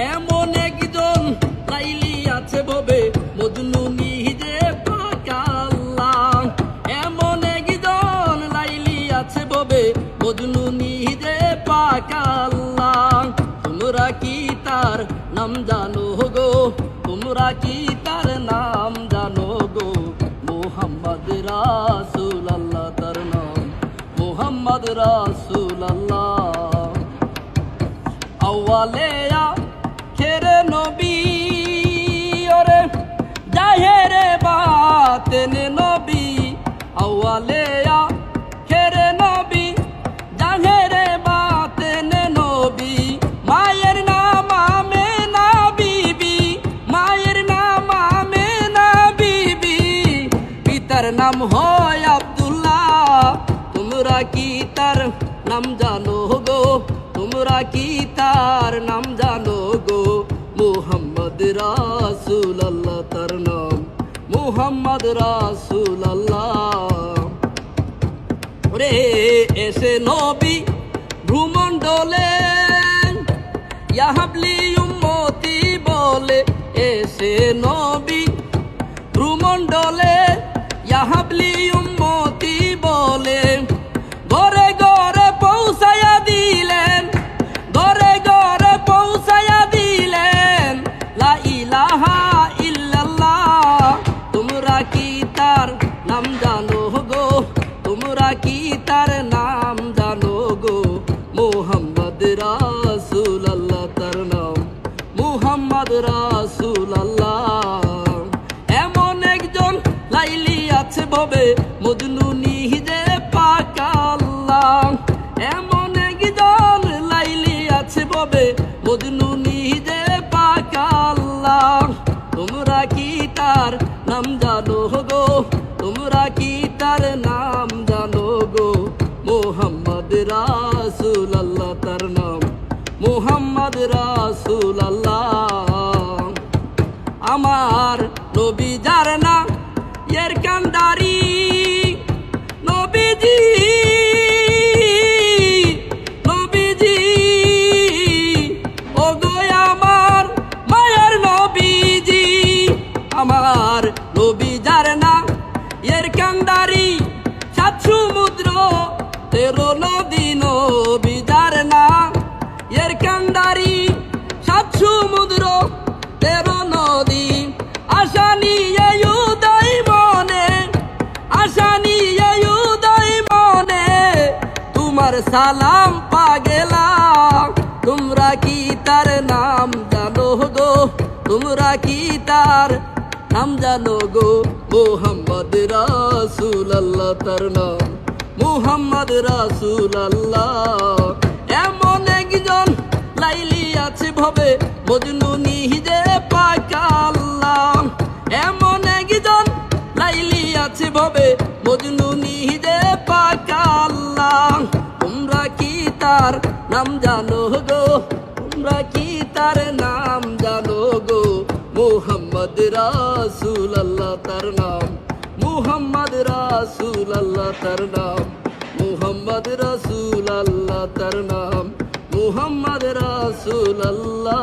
এমন একজন লাইলি আছে ভবে মজনু নিজে পাকা আল্লাহ। এমন একজন লাইলি আছে ভবে মজনু নিজে পাকা আল্লাহ। তোমরা কি তার নাম জানো গো, তোমরা কি তার নাম জানো গো? মুহাম্মদ রাসূলুল্লাহ তার নাম, মুহাম্মদ রাসূলুল্লাহ। আওয়ালে আখেরে নবী ওরে জাহেরে বাতেনে নবী। আওয়ালে আখেরে নবী জাহেরে বাতেনে নবী। মায়ের নাম আমেনা বিবি, মায়ের নাম আমেনা বিবি, পিতার নাম হয় আব্দুল্লাহ। তোমরা কি তার নাম জানো গো, তোমরা কি তার নাম জানো গো? মুহাম্মদ রাসূলুল্লাহ তার নাম, মুহাম্মদ রাসূলুল্লাহ। ওরে এসে নবী ভ্রুমণ্ডলে ইয়াহাবলি উম্মতি বলে। এসে নবী ভ্রুমণ্ডলে ইয়াহাবলি উম্মতি বলে। ঘরে ঘরে পৌঁছায়া দিলেন, ঘরে ঘরে পৌঁছায়া দিলেন লা ইলাহা ইল্লাল্লাহ। তোমরা কি তার নাম জানো গো, তোমরা কি তার নাম জানো গো? মুহাম্মদ রাসূলুল্লাহ তার নাম, মুহাম্মদ রাসূলুল্লাহ। এমন একজন লাইলি আছে ভবে মজনু নিজে পাকা আল্লাহ। এমন একজন লাইলি আছে ভবে মজনু নিজে পাকা আল্লাহ। তোমরা কি তার নাম জানো গো, তোমরা কি তার নাম জানো গো? মুহাম্মদ রাসূলুল্লাহ তার নাম, মুহাম্মদ রাসূলুল্লাহ। আমার নবী যার নাম এর কান্ডারি নবীজি, নবীজি ও গো আমার মায়ের নবীজি। আমার নবী যার নাম এর কান্ডারি, সাত সমুদ্র 13 নদী। নবী যার নাম এর কান্ডারি, সাত সমুদ্র 13 নদী। আশা নিয়ে উদয় মনে, আশা নিয়ে উদয় মনে তোমার সালাম পা গেলাম। তোমরা কি তার নাম জানো গো, তোমরা কি তার নাম জানো গো? মুহাম্মদ রাসূলুল্লাহ তার নাম, মুহাম্মদ রাসূলুল্লাহ। এমন একজন লাইলি আছে ভবে মজনু নিজে পাকা আল্লাহ। এমন একজন লাইলি আছে ভবে মজনু নিজে পাকা আল্লাহ। তোমরা কি তার নাম জানো গো, তোমরা কি তার নাম জানো গো? মুহাম্মদ রাসূলুল্লাহ তার নাম, মুহাম্মদ রাসূলুল্লাহ তার নাম, মুহাম্মদ রাসূলুল্লাহ তার নাম, মুহাম্মদ রাসূলুল্লাহ।